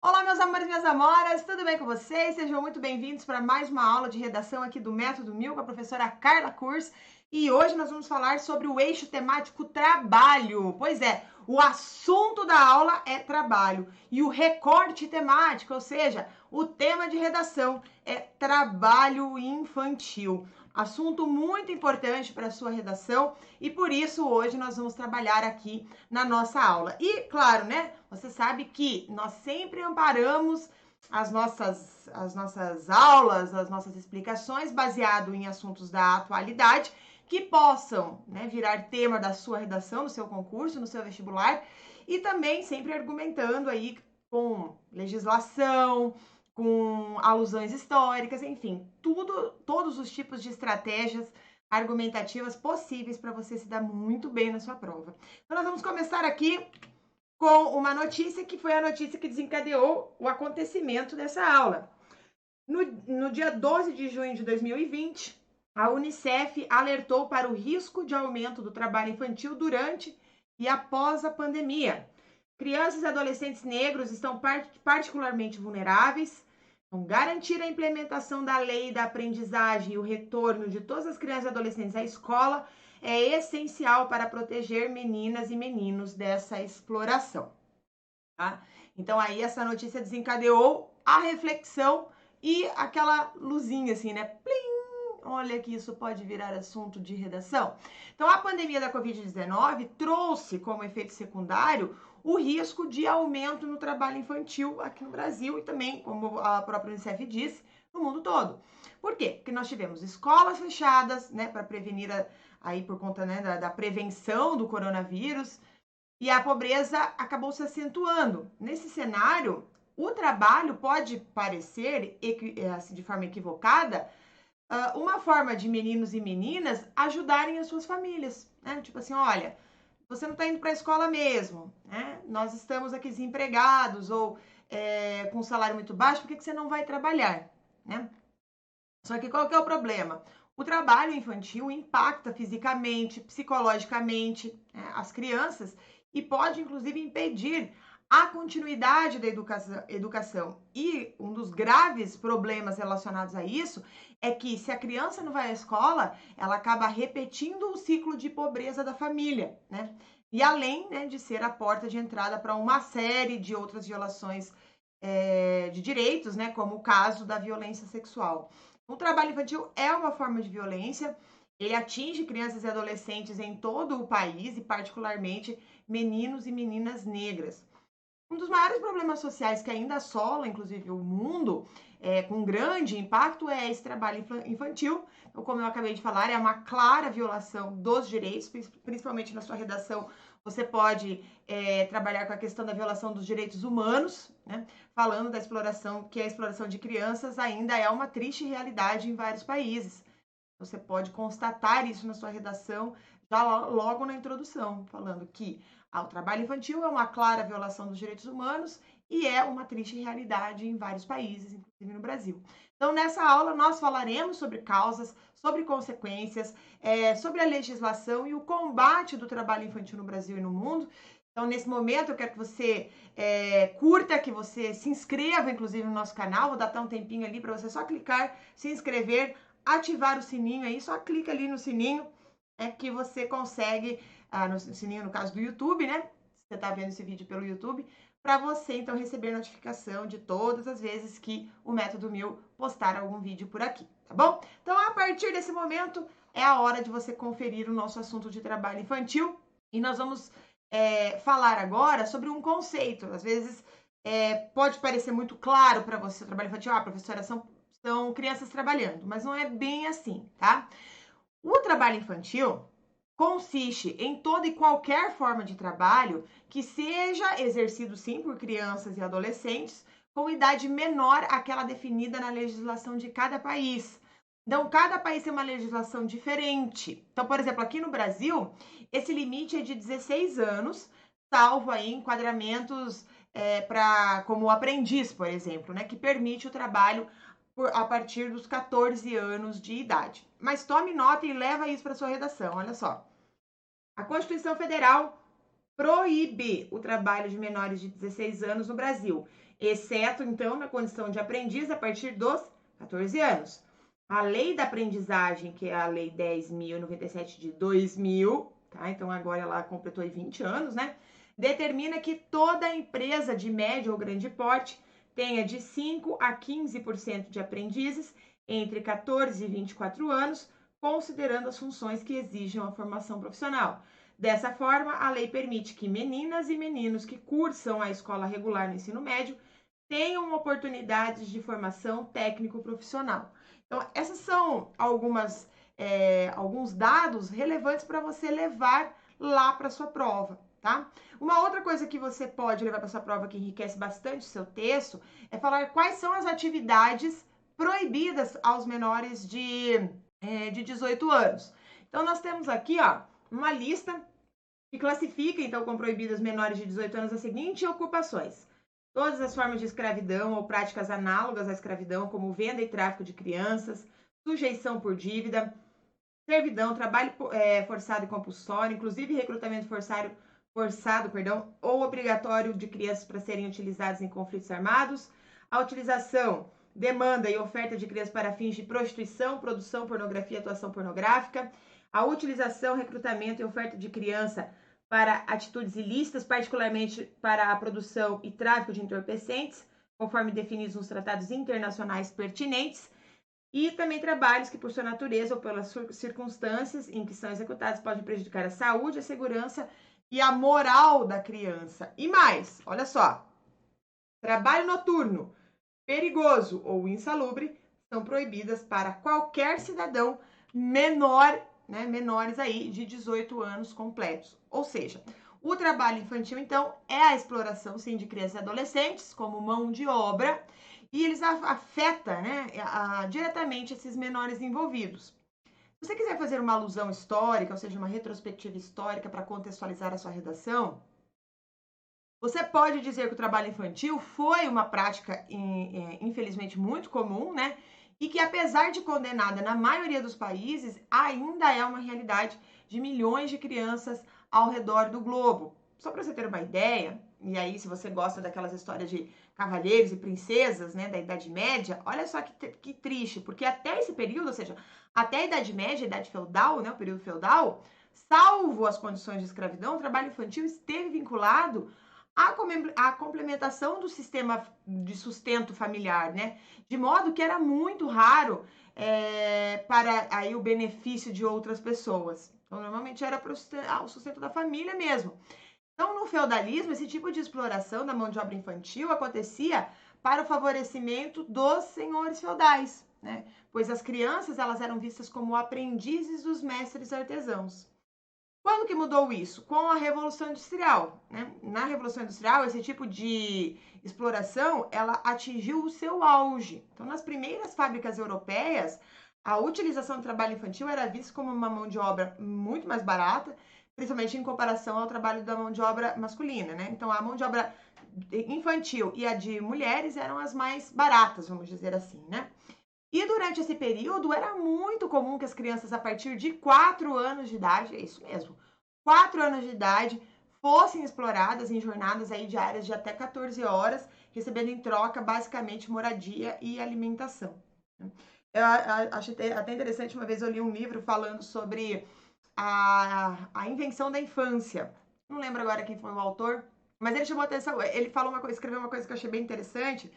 Olá, meus amores e minhas amoras, tudo bem com vocês? Sejam muito bem-vindos para mais uma aula de redação aqui do Método Mil com a professora Carla Kurz. E hoje nós vamos falar sobre o eixo temático trabalho. Pois é, o assunto da aula é trabalho e o recorte temático, ou seja, o tema de redação é trabalho infantil. Assunto muito importante para a sua redação e por isso hoje nós vamos trabalhar aqui na nossa aula. E claro, né? Você sabe que nós sempre amparamos as nossas aulas, as nossas explicações baseado em assuntos da atualidade que possam, né, virar tema da sua redação, no seu concurso, no seu vestibular e também sempre argumentando aí com legislação, com alusões históricas, enfim, todos os tipos de estratégias argumentativas possíveis para você se dar muito bem na sua prova. Então, nós vamos começar aqui com uma notícia que foi a notícia que desencadeou o acontecimento dessa aula. No dia 12 de junho de 2020, a Unicef alertou para o risco de aumento do trabalho infantil durante e após a pandemia. Crianças e adolescentes negros estão particularmente vulneráveis. Então, garantir a implementação da lei da aprendizagem e o retorno de todas as crianças e adolescentes à escola é essencial para proteger meninas e meninos dessa exploração. Tá? Então, aí essa notícia desencadeou a reflexão e aquela luzinha assim, né? Plim! Olha que isso pode virar assunto de redação. Então, a pandemia da Covid-19 trouxe como efeito secundário o risco de aumento no trabalho infantil aqui no Brasil e também, como a própria Unicef disse, no mundo todo. Por quê? Porque nós tivemos escolas fechadas, né, para prevenir aí por conta, né, da prevenção do coronavírus, e a pobreza acabou se acentuando. Nesse cenário, o trabalho pode parecer, assim, de forma equivocada, uma forma de meninos e meninas ajudarem as suas famílias, né? Tipo assim, olha, você não está indo para a escola mesmo, né? Nós estamos aqui desempregados ou com um salário muito baixo, por que você não vai trabalhar, né? Só que qual que é o problema? O trabalho infantil impacta fisicamente, psicologicamente, né, as crianças e pode, inclusive, impedir a continuidade da educação. E um dos graves problemas relacionados a isso é que, se a criança não vai à escola, ela acaba repetindo o ciclo de pobreza da família, né? E além, né, de ser a porta de entrada para uma série de outras violações de direitos, né, como o caso da violência sexual. O trabalho infantil é uma forma de violência, ele atinge crianças e adolescentes em todo o país e, particularmente, meninos e meninas negras. Um dos maiores problemas sociais que ainda assola, inclusive, o mundo, com grande impacto, é esse trabalho infantil. Então, como eu acabei de falar, é uma clara violação dos direitos, principalmente na sua redação. Você pode trabalhar com a questão da violação dos direitos humanos, né? Falando da exploração, que a exploração de crianças ainda é uma triste realidade em vários países. Você pode constatar isso na sua redação já logo na introdução, falando que o trabalho infantil é uma clara violação dos direitos humanos e é uma triste realidade em vários países, inclusive no Brasil. Então, nessa aula, nós falaremos sobre causas, sobre consequências, sobre a legislação e o combate do trabalho infantil no Brasil e no mundo. Então, nesse momento, eu quero que você curta, que você se inscreva, inclusive, no nosso canal. Vou dar até um tempinho ali para você só clicar, se inscrever, ativar o sininho aí, só clica ali no sininho que você consegue, no sininho no caso do YouTube, né? Você está vendo esse vídeo pelo YouTube, para você então receber notificação de todas as vezes que o Método Mil postar algum vídeo por aqui, tá bom? Então, a partir desse momento, é a hora de você conferir o nosso assunto de trabalho infantil e nós vamos falar agora sobre um conceito. Às vezes pode parecer muito claro para você o trabalho infantil, professora, são crianças trabalhando, mas não é bem assim, tá? O trabalho infantil consiste em toda e qualquer forma de trabalho que seja exercido sim por crianças e adolescentes com idade menor àquela definida na legislação de cada país. Então, cada país tem uma legislação diferente. Então, por exemplo, aqui no Brasil, esse limite é de 16 anos, salvo aí enquadramentos como aprendiz, por exemplo, né, que permite o trabalho a partir dos 14 anos de idade. Mas tome nota e leva isso para sua redação, olha só. A Constituição Federal proíbe o trabalho de menores de 16 anos no Brasil, exceto, então, na condição de aprendiz a partir dos 14 anos. A lei da aprendizagem, que é a Lei 10.097 de 2000, tá? Então agora ela completou 20 anos, né? Determina que toda empresa de médio ou grande porte tenha de 5 a 15% de aprendizes entre 14 e 24 anos, considerando as funções que exigem a formação profissional. Dessa forma, a lei permite que meninas e meninos que cursam a escola regular no ensino médio tenham oportunidades de formação técnico-profissional. Então, essas são alguns dados relevantes para você levar lá para sua prova, tá? Uma outra coisa que você pode levar para sua prova que enriquece bastante o seu texto é falar quais são as atividades proibidas aos menores de 18 anos. Então, nós temos aqui, ó, uma lista que classifica, então, como proibidas menores de 18 anos as seguintes ocupações: todas as formas de escravidão ou práticas análogas à escravidão, como venda e tráfico de crianças, sujeição por dívida, servidão, trabalho forçado e compulsório, inclusive recrutamento forçado, ou obrigatório de crianças para serem utilizadas em conflitos armados, a utilização, demanda e oferta de crianças para fins de prostituição, produção, pornografia e atuação pornográfica, a utilização, recrutamento e oferta de criança para atitudes ilícitas, particularmente para a produção e tráfico de entorpecentes, conforme definidos nos tratados internacionais pertinentes, e também trabalhos que, por sua natureza ou pelas circunstâncias em que são executados, podem prejudicar a saúde, a segurança e a moral da criança. E mais, olha só, trabalho noturno, perigoso ou insalubre são proibidas para qualquer cidadão menor, né, menores aí de 18 anos completos. Ou seja, o trabalho infantil, então, é a exploração, sim, de crianças e adolescentes como mão de obra, e eles afetam, né, diretamente esses menores envolvidos. Se você quiser fazer uma alusão histórica, ou seja, uma retrospectiva histórica para contextualizar a sua redação, você pode dizer que o trabalho infantil foi uma prática, infelizmente, muito comum, né? E que, apesar de condenada na maioria dos países, ainda é uma realidade de milhões de crianças ao redor do globo. Só para você ter uma ideia, e aí, se você gosta daquelas histórias de cavalheiros e princesas, né, da Idade Média, olha só que triste, porque até esse período, ou seja, até a Idade Média, a Idade Feudal, né, o período feudal, salvo as condições de escravidão, o trabalho infantil esteve vinculado a complementação do sistema de sustento familiar, né? De modo que era muito raro para aí o benefício de outras pessoas. Então, normalmente era para o sustento da família mesmo. Então, no feudalismo, esse tipo de exploração da mão de obra infantil acontecia para o favorecimento dos senhores feudais, né? Pois as crianças elas eram vistas como aprendizes dos mestres artesãos. Quando que mudou isso? Com a Revolução Industrial, né? Na Revolução Industrial, esse tipo de exploração, ela atingiu o seu auge. Então, nas primeiras fábricas europeias, a utilização do trabalho infantil era vista como uma mão de obra muito mais barata, principalmente em comparação ao trabalho da mão de obra masculina, né? Então, a mão de obra infantil e a de mulheres eram as mais baratas, vamos dizer assim, né? E durante esse período era muito comum que as crianças a partir de 4 anos de idade, é isso mesmo, 4 anos de idade, fossem exploradas em jornadas aí diárias de até 14 horas, recebendo em troca basicamente moradia e alimentação. Eu acho até interessante, uma vez eu li um livro falando sobre a invenção da infância. Não lembro agora quem foi o autor, mas ele chamou atenção, ele falou uma coisa, escreveu uma coisa que eu achei bem interessante.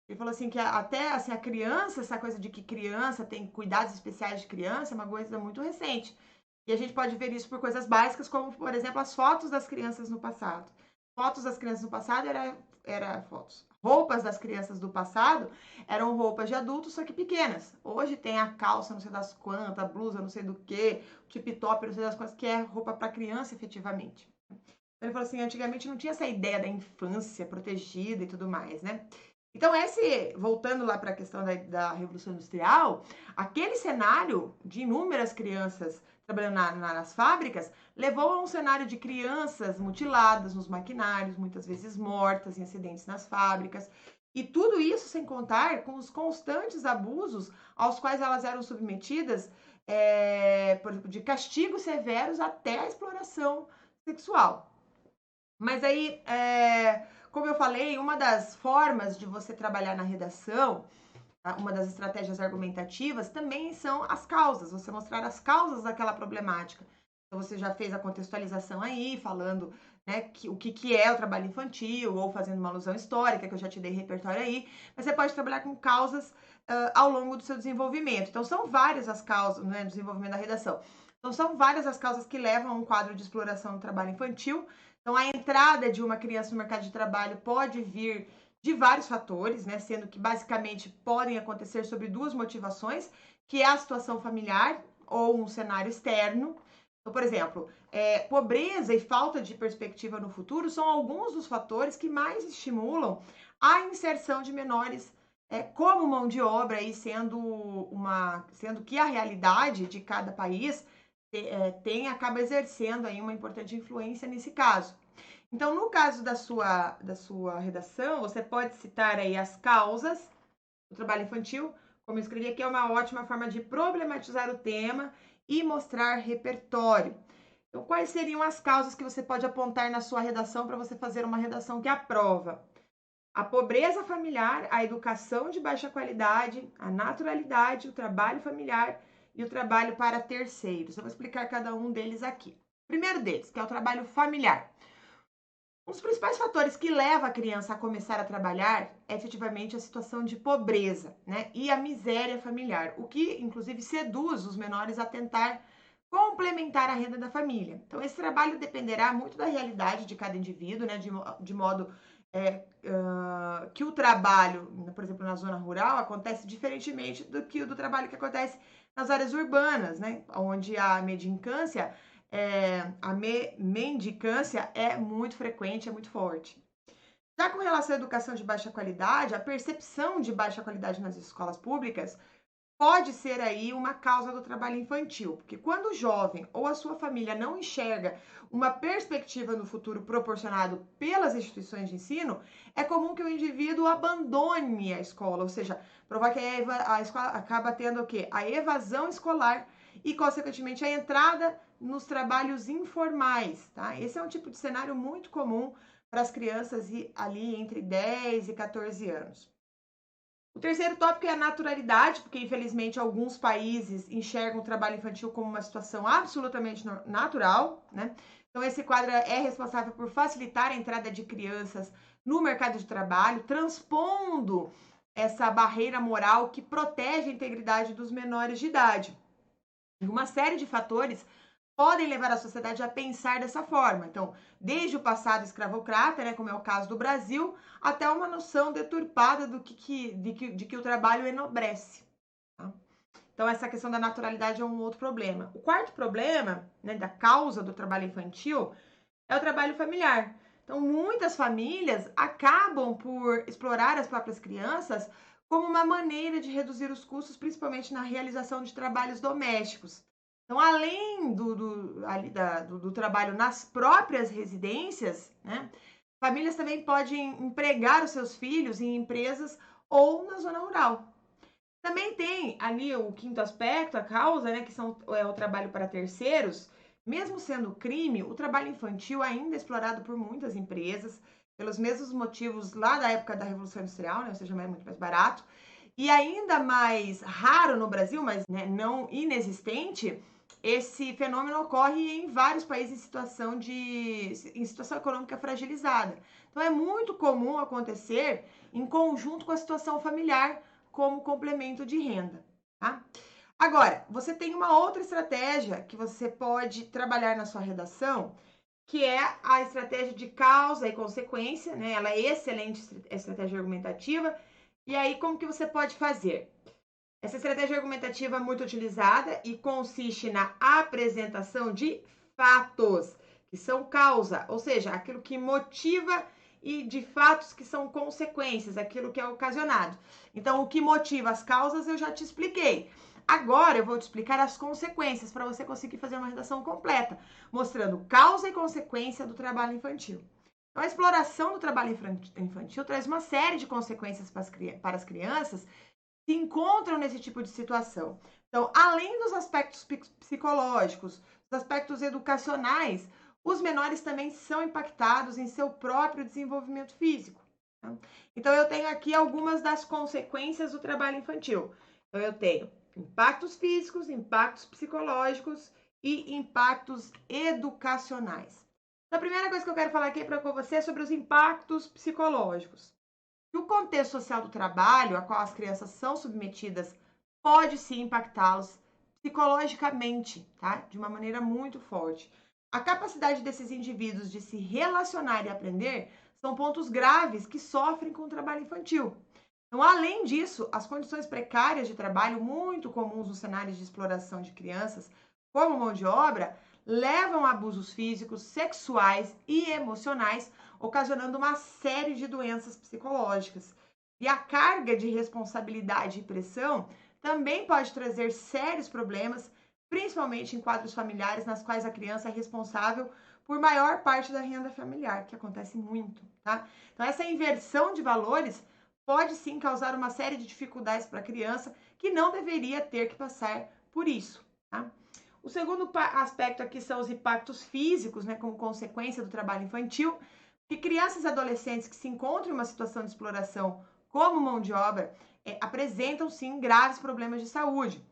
Ele falou assim que até assim, a criança, essa coisa de que criança tem cuidados especiais de criança, é uma coisa muito recente. E a gente pode ver isso por coisas básicas, como, por exemplo, as fotos das crianças no passado. Fotos das crianças no passado era fotos. Roupas das crianças do passado eram roupas de adultos, só que pequenas. Hoje tem a calça, não sei das quantas, a blusa, não sei do que, o tip-top, não sei das quantas, que é roupa para criança, efetivamente. Ele falou assim, antigamente não tinha essa ideia da infância protegida e tudo mais, né? Então, voltando lá para a questão da Revolução Industrial, aquele cenário de inúmeras crianças trabalhando nas fábricas levou a um cenário de crianças mutiladas nos maquinários, muitas vezes mortas em acidentes nas fábricas, e tudo isso sem contar com os constantes abusos aos quais elas eram submetidas, por exemplo, de castigos severos até a exploração sexual. Mas aí, como eu falei, uma das formas de você trabalhar na redação, tá? Uma das estratégias argumentativas também são as causas, você mostrar as causas daquela problemática. Então, você já fez a contextualização aí, falando, né, o que é o trabalho infantil, ou fazendo uma alusão histórica, que eu já te dei repertório aí, mas você pode trabalhar com causas ao longo do seu desenvolvimento. Então, são várias as causas, né, do desenvolvimento da redação. Então, são várias as causas que levam a um quadro de exploração do trabalho infantil. Então, a entrada de uma criança no mercado de trabalho pode vir de vários fatores, né? Sendo que basicamente podem acontecer sobre duas motivações, que é a situação familiar ou um cenário externo. Então, por exemplo, pobreza e falta de perspectiva no futuro são alguns dos fatores que mais estimulam a inserção de menores como mão de obra, aí sendo que a realidade de cada país acaba exercendo aí uma importante influência nesse caso. Então, no caso da sua redação, você pode citar aí as causas do trabalho infantil, como eu escrevi aqui, é uma ótima forma de problematizar o tema e mostrar repertório. Então, quais seriam as causas que você pode apontar na sua redação para você fazer uma redação que aprova? A pobreza familiar, a educação de baixa qualidade, a naturalidade, o trabalho familiar e o trabalho para terceiros. Eu vou explicar cada um deles aqui. O primeiro deles, que é o trabalho familiar. Um dos principais fatores que leva a criança a começar a trabalhar é efetivamente a situação de pobreza, né? E a miséria familiar, o que inclusive seduz os menores a tentar complementar a renda da família. Então, esse trabalho dependerá muito da realidade de cada indivíduo, né? De modo que o trabalho, por exemplo, na zona rural, acontece diferentemente do que o do trabalho que acontece nas áreas urbanas, né? Onde a mendicância mendicância é muito frequente, é muito forte. Já com relação à educação de baixa qualidade, a percepção de baixa qualidade nas escolas públicas pode ser aí uma causa do trabalho infantil, porque quando o jovem ou a sua família não enxerga uma perspectiva no futuro proporcionado pelas instituições de ensino, é comum que o indivíduo abandone a escola, ou seja, provar que a escola acaba tendo o quê? A evasão escolar e, consequentemente, a entrada nos trabalhos informais, tá? Esse é um tipo de cenário muito comum para as crianças ali entre 10 e 14 anos. O terceiro tópico é a naturalidade, porque infelizmente alguns países enxergam o trabalho infantil como uma situação absolutamente natural, né? Então esse quadro é responsável por facilitar a entrada de crianças no mercado de trabalho, transpondo essa barreira moral que protege a integridade dos menores de idade. E uma série de fatores podem levar a sociedade a pensar dessa forma. Então, desde o passado escravocrata, né, como é o caso do Brasil, até uma noção deturpada de que o trabalho enobrece. Tá? Então, essa questão da naturalidade é um outro problema. O quarto problema, né, da causa do trabalho infantil, é o trabalho familiar. Então, muitas famílias acabam por explorar as próprias crianças como uma maneira de reduzir os custos, principalmente na realização de trabalhos domésticos. Então, além do trabalho nas próprias residências, né, famílias também podem empregar os seus filhos em empresas ou na zona rural. Também tem ali o quinto aspecto, a causa, né, que é o trabalho para terceiros. Mesmo sendo crime, o trabalho infantil ainda é explorado por muitas empresas, pelos mesmos motivos lá da época da Revolução Industrial, né, ou seja, é muito mais barato. E ainda mais raro no Brasil, mas né, não inexistente, esse fenômeno ocorre em vários países em situação econômica fragilizada. Então é muito comum acontecer em conjunto com a situação familiar como complemento de renda, tá? Agora, você tem uma outra estratégia que você pode trabalhar na sua redação, que é a estratégia de causa e consequência, né? Ela é excelente estratégia argumentativa. E aí, como que você pode fazer? Essa estratégia argumentativa é muito utilizada e consiste na apresentação de fatos, que são causa, ou seja, aquilo que motiva e de fatos que são consequências, aquilo que é ocasionado. Então, o que motiva as causas eu já te expliquei. Agora eu vou te explicar as consequências para você conseguir fazer uma redação completa, mostrando causa e consequência do trabalho infantil. Então, a exploração do trabalho infantil traz uma série de consequências para as crianças se encontram nesse tipo de situação. Então, além dos aspectos psicológicos, dos aspectos educacionais, os menores também são impactados em seu próprio desenvolvimento físico. Tá? Então, eu tenho aqui algumas das consequências do trabalho infantil. Então, eu tenho impactos físicos, impactos psicológicos e impactos educacionais. Então, a primeira coisa que eu quero falar aqui com você é sobre os impactos psicológicos. O contexto social do trabalho a qual as crianças são submetidas pode sim impactá-los psicologicamente, tá? De uma maneira muito forte. A capacidade desses indivíduos de se relacionar e aprender são pontos graves que sofrem com o trabalho infantil. Então, além disso, as condições precárias de trabalho, muito comuns nos cenários de exploração de crianças, como mão de obra, levam a abusos físicos, sexuais e emocionais, ocasionando uma série de doenças psicológicas. E a carga de responsabilidade e pressão também pode trazer sérios problemas, principalmente em quadros familiares nas quais a criança é responsável por maior parte da renda familiar, que acontece muito, tá? Então, essa inversão de valores pode sim causar uma série de dificuldades para a criança que não deveria ter que passar por isso, tá? O segundo aspecto aqui são os impactos físicos, né, como consequência do trabalho infantil, que crianças e adolescentes que se encontram em uma situação de exploração como mão de obra apresentam sim graves problemas de saúde.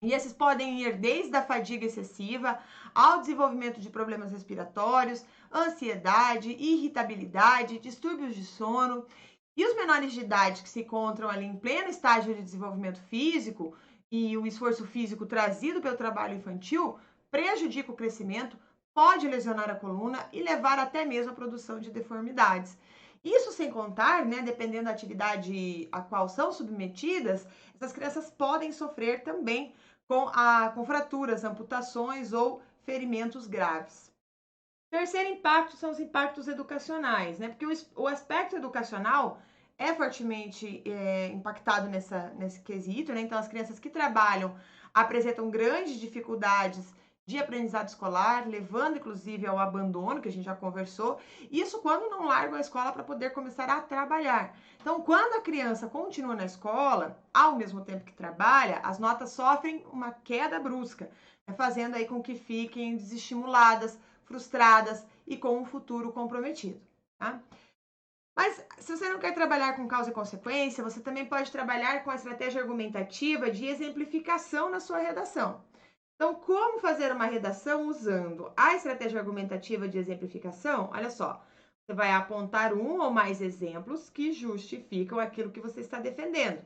E esses podem ir desde a fadiga excessiva ao desenvolvimento de problemas respiratórios, ansiedade, irritabilidade, distúrbios de sono. E os menores de idade que se encontram ali em pleno estágio de desenvolvimento físico e o esforço físico trazido pelo trabalho infantil prejudica o crescimento, pode lesionar a coluna e levar até mesmo à produção de deformidades. Isso sem contar, né, dependendo da atividade a qual são submetidas, essas crianças podem sofrer também com fraturas, amputações ou ferimentos graves. Terceiro impacto são os impactos educacionais, né? Porque o aspecto educacional é fortemente impactado nesse quesito, né? Então, as crianças que trabalham apresentam grandes dificuldades de aprendizado escolar, levando inclusive ao abandono, que a gente já conversou, isso quando não largam a escola para poder começar a trabalhar. Então, quando a criança continua na escola, ao mesmo tempo que trabalha, as notas sofrem uma queda brusca, né? Fazendo aí com que fiquem desestimuladas, frustradas e com um futuro comprometido, tá? Mas se você não quer trabalhar com causa e consequência, você também pode trabalhar com a estratégia argumentativa de exemplificação na sua redação. Então, como fazer uma redação usando a estratégia argumentativa de exemplificação? Olha só, você vai apontar um ou mais exemplos que justificam aquilo que você está defendendo.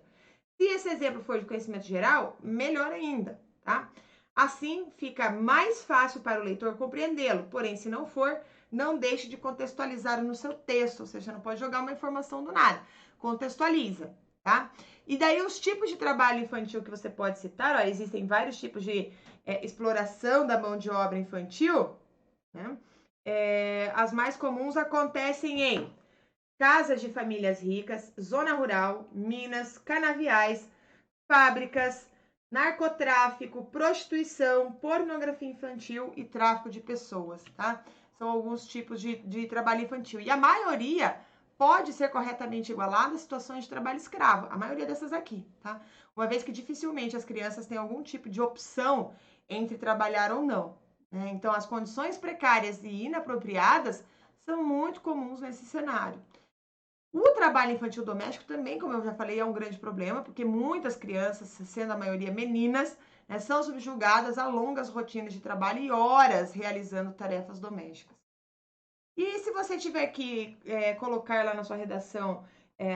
Se esse exemplo for de conhecimento geral, melhor ainda, tá? Assim, fica mais fácil para o leitor compreendê-lo. Porém, se não for, não deixe de contextualizar no seu texto. Ou seja, não pode jogar uma informação do nada. Contextualiza, tá? E daí, os tipos de trabalho infantil que você pode citar, ó, existem vários tipos de exploração da mão de obra infantil, né? As mais comuns acontecem em casas de famílias ricas, zona rural, minas, canaviais, fábricas, narcotráfico, prostituição, pornografia infantil e tráfico de pessoas, tá? São alguns tipos de trabalho infantil. E a maioria pode ser corretamente igualada a situações de trabalho escravo. A maioria dessas aqui, tá? Uma vez que dificilmente as crianças têm algum tipo de opção entre trabalhar ou não, né? Então, as condições precárias e inapropriadas são muito comuns nesse cenário. O trabalho infantil doméstico também, como eu já falei, é um grande problema, porque muitas crianças, sendo a maioria meninas, né, são subjugadas a longas rotinas de trabalho e horas realizando tarefas domésticas. E se você tiver que colocar lá na sua redação,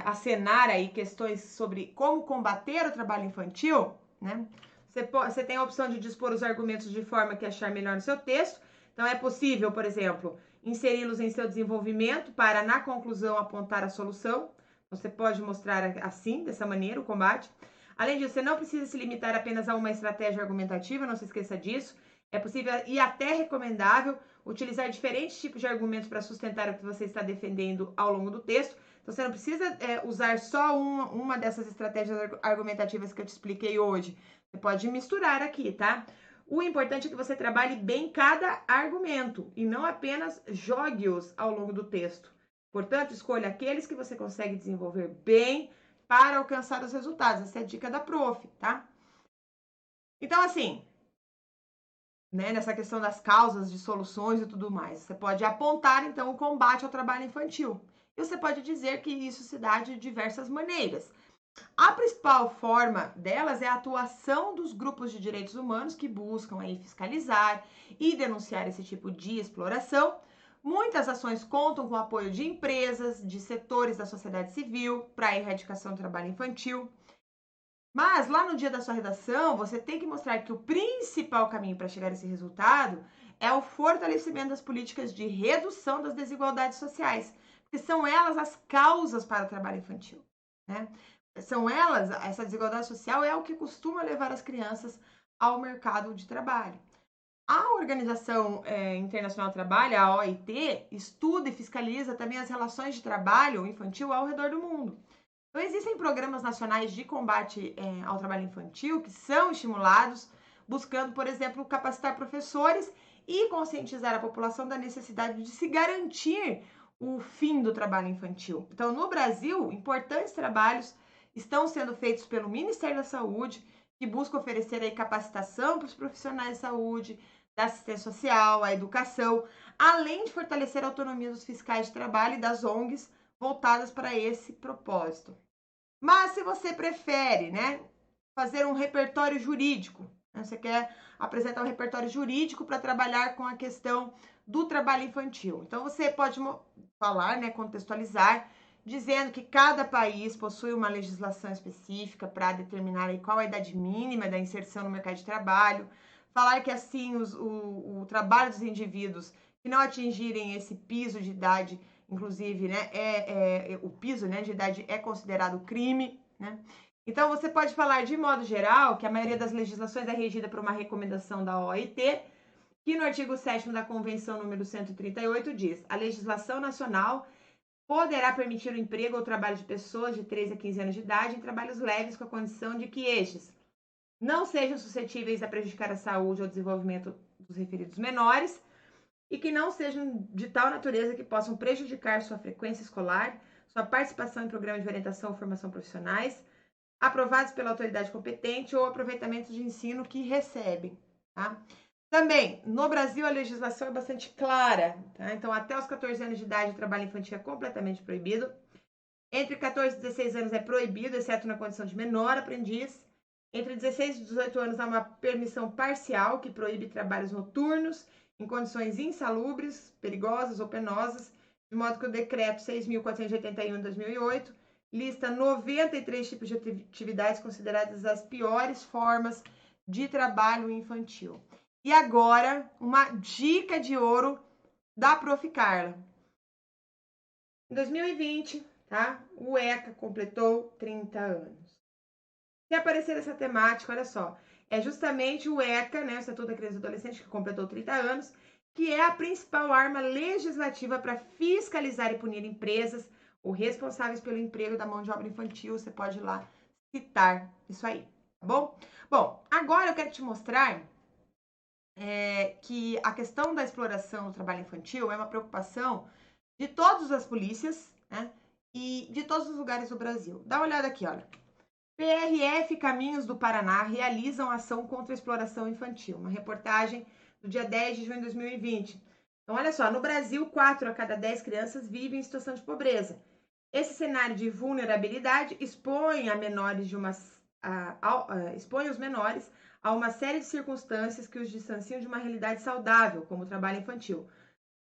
acenar aí questões sobre como combater o trabalho infantil, né? Você tem a opção de dispor os argumentos de forma que achar melhor no seu texto. Então, é possível, por exemplo, inseri-los em seu desenvolvimento para, na conclusão, apontar a solução. Você pode mostrar assim, dessa maneira, o combate. Além disso, você não precisa se limitar apenas a uma estratégia argumentativa, não se esqueça disso. É possível e até recomendável utilizar diferentes tipos de argumentos para sustentar o que você está defendendo ao longo do texto. Então, você não precisa usar só uma dessas estratégias argumentativas que eu te expliquei hoje. Você pode misturar aqui, tá? O importante é que você trabalhe bem cada argumento e não apenas jogue-os ao longo do texto. Portanto, escolha aqueles que você consegue desenvolver bem para alcançar os resultados. Essa é a dica da prof, tá? Então, assim, né, nessa questão das causas, de soluções e tudo mais. Você pode apontar, então, o combate ao trabalho infantil. E você pode dizer que isso se dá de diversas maneiras. A principal forma delas é a atuação dos grupos de direitos humanos que buscam aí fiscalizar e denunciar esse tipo de exploração. Muitas ações contam com o apoio de empresas, de setores da sociedade civil para a erradicação do trabalho infantil. Mas lá no dia da sua redação, você tem que mostrar que o principal caminho para chegar a esse resultado é o fortalecimento das políticas de redução das desigualdades sociais, porque são elas as causas para o trabalho infantil, né? São elas, essa desigualdade social é o que costuma levar as crianças ao mercado de trabalho. A Organização Internacional do Trabalho, a OIT, estuda e fiscaliza também as relações de trabalho infantil ao redor do mundo. Então, existem programas nacionais de combate ao trabalho infantil que são estimulados, buscando, por exemplo, capacitar professores e conscientizar a população da necessidade de se garantir o fim do trabalho infantil. Então, no Brasil, importantes trabalhos estão sendo feitos pelo Ministério da Saúde, que busca oferecer aí capacitação para os profissionais de saúde, da assistência social, a educação, além de fortalecer a autonomia dos fiscais de trabalho e das ONGs voltadas para esse propósito. Mas se você prefere, né, fazer um repertório jurídico, né, você quer apresentar um repertório jurídico para trabalhar com a questão do trabalho infantil. Então você pode falar, né, contextualizar, dizendo que cada país possui uma legislação específica para determinar aí qual a idade mínima da inserção no mercado de trabalho, falar que assim o trabalho dos indivíduos que não atingirem esse piso de idade, inclusive, né, o piso, né, de idade é considerado crime, né? Então você pode falar de modo geral que a maioria das legislações é regida por uma recomendação da OIT, que no artigo 7º da Convenção número 138 diz: a legislação nacional poderá permitir o emprego ou trabalho de pessoas de 13 a 15 anos de idade em trabalhos leves, com a condição de que estes não sejam suscetíveis a prejudicar a saúde ou desenvolvimento dos referidos menores e que não sejam de tal natureza que possam prejudicar sua frequência escolar, sua participação em programas de orientação ou formação profissionais, aprovados pela autoridade competente ou aproveitamento de ensino que recebem, tá? Também, no Brasil, a legislação é bastante clara, tá? Então, até os 14 anos de idade, o trabalho infantil é completamente proibido. Entre 14 e 16 anos é proibido, exceto na condição de menor aprendiz. Entre 16 e 18 anos há uma permissão parcial que proíbe trabalhos noturnos em condições insalubres, perigosas ou penosas, de modo que o decreto 6.481 de 2008 lista 93 tipos de atividades consideradas as piores formas de trabalho infantil. E agora, uma dica de ouro da Prof. Carla. Em 2020, tá? O ECA completou 30 anos. Se aparecer essa temática, olha só, é justamente o ECA, né, o Estatuto da Criança e Adolescente, que completou 30 anos, que é a principal arma legislativa para fiscalizar e punir empresas ou responsáveis pelo emprego da mão de obra infantil. Você pode ir lá citar isso aí, tá bom? Bom, agora eu quero te mostrar que a questão da exploração do trabalho infantil é uma preocupação de todas as polícias, né, e de todos os lugares do Brasil. Dá uma olhada aqui, olha. PRF Caminhos do Paraná realizam ação contra a exploração infantil. Uma reportagem do dia 10 de junho de 2020. Então, olha só, no Brasil, 4 a cada 10 crianças vivem em situação de pobreza. Esse cenário de vulnerabilidade expõe os menores a uma série de circunstâncias que os distanciam de uma realidade saudável, como o trabalho infantil.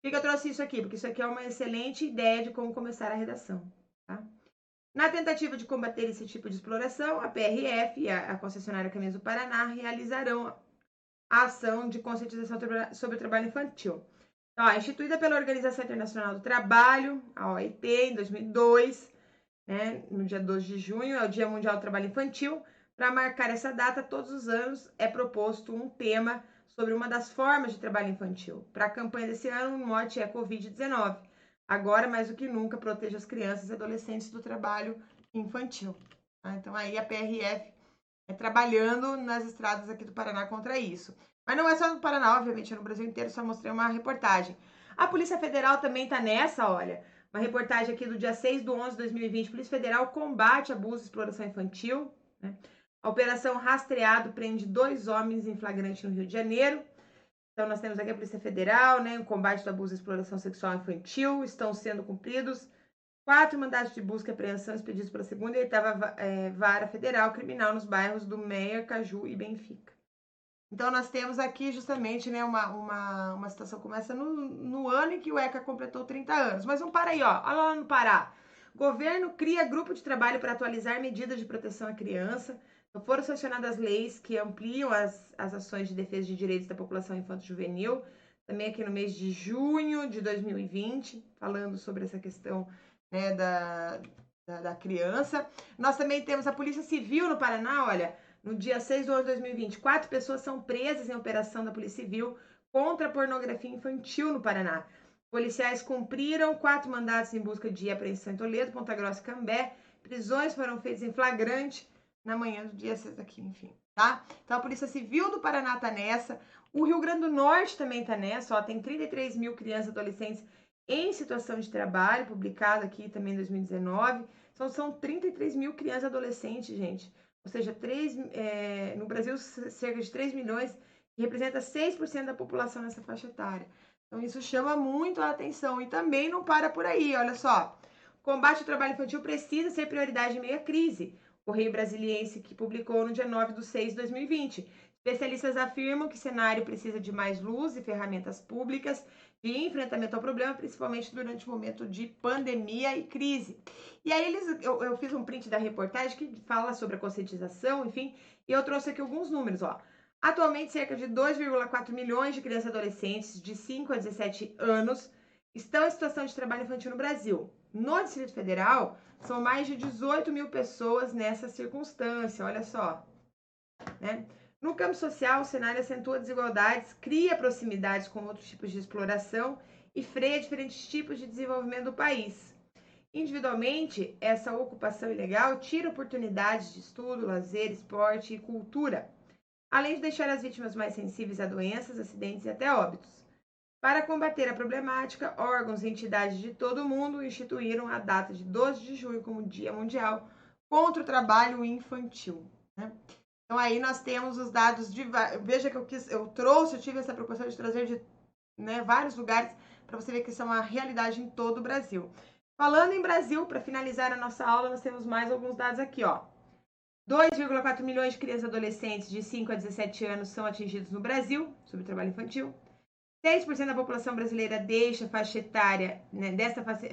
Por que eu trouxe isso aqui? Porque isso aqui é uma excelente ideia de como começar a redação, tá? Na tentativa de combater esse tipo de exploração, a PRF e a concessionária Caminhos do Paraná realizarão a ação de conscientização sobre o trabalho infantil. Então, instituída pela Organização Internacional do Trabalho, a OIT, em 2002, né, no dia 12 de junho, é o Dia Mundial do Trabalho Infantil. Para marcar essa data, todos os anos é proposto um tema sobre uma das formas de trabalho infantil. Para a campanha desse ano, o mote é Covid-19. Agora, mais do que nunca, proteja as crianças e adolescentes do trabalho infantil. Tá? Então, aí a PRF trabalhando nas estradas aqui do Paraná contra isso. Mas não é só no Paraná, obviamente, é no Brasil inteiro, só mostrei uma reportagem. A Polícia Federal também está nessa, olha. Uma reportagem aqui do dia 6/11 de 2020. Polícia Federal combate abuso e exploração infantil, né? A Operação Rastreado prende 2 homens em flagrante no Rio de Janeiro. Então, nós temos aqui a Polícia Federal, né, o combate do abuso e exploração sexual infantil, estão sendo cumpridos 4 mandados de busca e apreensão expedidos pela 2ª e 8ª Vara Federal Criminal nos bairros do Meia, Caju e Benfica. Então, nós temos aqui justamente, né, uma situação que começa no ano em que o ECA completou 30 anos. Mas vamos para aí, ó. Olha lá no Pará. Governo cria grupo de trabalho para atualizar medidas de proteção à criança. Então, foram sancionadas leis que ampliam as ações de defesa de direitos da população infanto-juvenil. Também aqui no mês de junho de 2020, falando sobre essa questão, né, da criança. Nós também temos a Polícia Civil no Paraná, olha, no dia 6 de 11 de 2020, 4 pessoas são presas em operação da Polícia Civil contra a pornografia infantil no Paraná. Policiais cumpriram 4 mandados em busca de apreensão em Toledo, Ponta Grossa e Cambé. Prisões foram feitas em flagrante na manhã do dia 6 aqui, enfim, tá? Então a Polícia Civil do Paraná tá nessa. O Rio Grande do Norte também tá nessa, ó, tem 33 mil crianças e adolescentes em situação de trabalho, publicado aqui também em 2019. São 33 mil crianças e adolescentes, gente. Ou seja, no Brasil, cerca de 3 milhões, que representa 6% da população nessa faixa etária. Então, isso chama muito a atenção. E também não para por aí, olha só. Combate ao trabalho infantil precisa ser prioridade em meio à crise. O Correio Brasiliense, que publicou no dia 9 de 6 de 2020. Especialistas afirmam que o cenário precisa de mais luz e ferramentas públicas de enfrentamento ao problema, principalmente durante o momento de pandemia e crise. E aí eu fiz um print da reportagem que fala sobre a conscientização, enfim, e eu trouxe aqui alguns números, ó. Atualmente, cerca de 2,4 milhões de crianças e adolescentes de 5 a 17 anos estão em situação de trabalho infantil no Brasil. No Distrito Federal, são mais de 18 mil pessoas nessa circunstância, olha só, né? No campo social, o cenário acentua desigualdades, cria proximidades com outros tipos de exploração e freia diferentes tipos de desenvolvimento do país. Individualmente, essa ocupação ilegal tira oportunidades de estudo, lazer, esporte e cultura, além de deixar as vítimas mais sensíveis a doenças, acidentes e até óbitos. Para combater a problemática, órgãos e entidades de todo o mundo instituíram a data de 12 de junho como Dia Mundial contra o Trabalho Infantil, né? Então aí nós temos os dados de... Veja que eu tive essa preocupação de trazer de, né, vários lugares para você ver que isso é uma realidade em todo o Brasil. Falando em Brasil, para finalizar a nossa aula, nós temos mais alguns dados aqui, ó. 2,4 milhões de crianças e adolescentes de 5 a 17 anos são atingidos no Brasil sobre trabalho infantil. 6% da população brasileira desta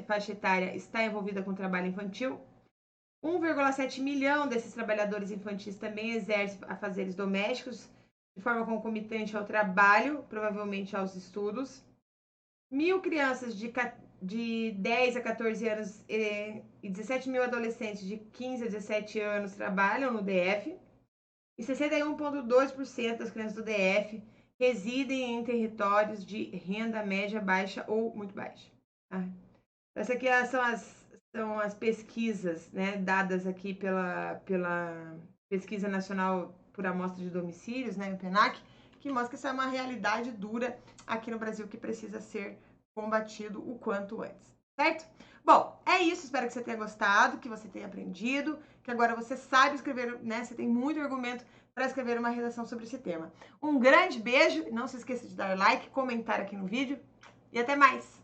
faixa etária está envolvida com trabalho infantil. 1,7 milhão desses trabalhadores infantis também exercem afazeres domésticos de forma concomitante ao trabalho, provavelmente aos estudos. 1.000 crianças de 10 a 14 anos e 17 mil adolescentes de 15 a 17 anos trabalham no DF. E 61,2% das crianças do DF residem em territórios de renda média, baixa ou muito baixa. Essas aqui são as pesquisas, né, dadas aqui pela Pesquisa Nacional por Amostra de Domicílios, né, o PNAC, que mostra que isso é uma realidade dura aqui no Brasil que precisa ser combatido o quanto antes, certo? Bom, é isso, espero que você tenha gostado, que você tenha aprendido, que agora você sabe escrever, né, você tem muito argumento para escrever uma redação sobre esse tema. Um grande beijo, não se esqueça de dar like, comentar aqui no vídeo e até mais!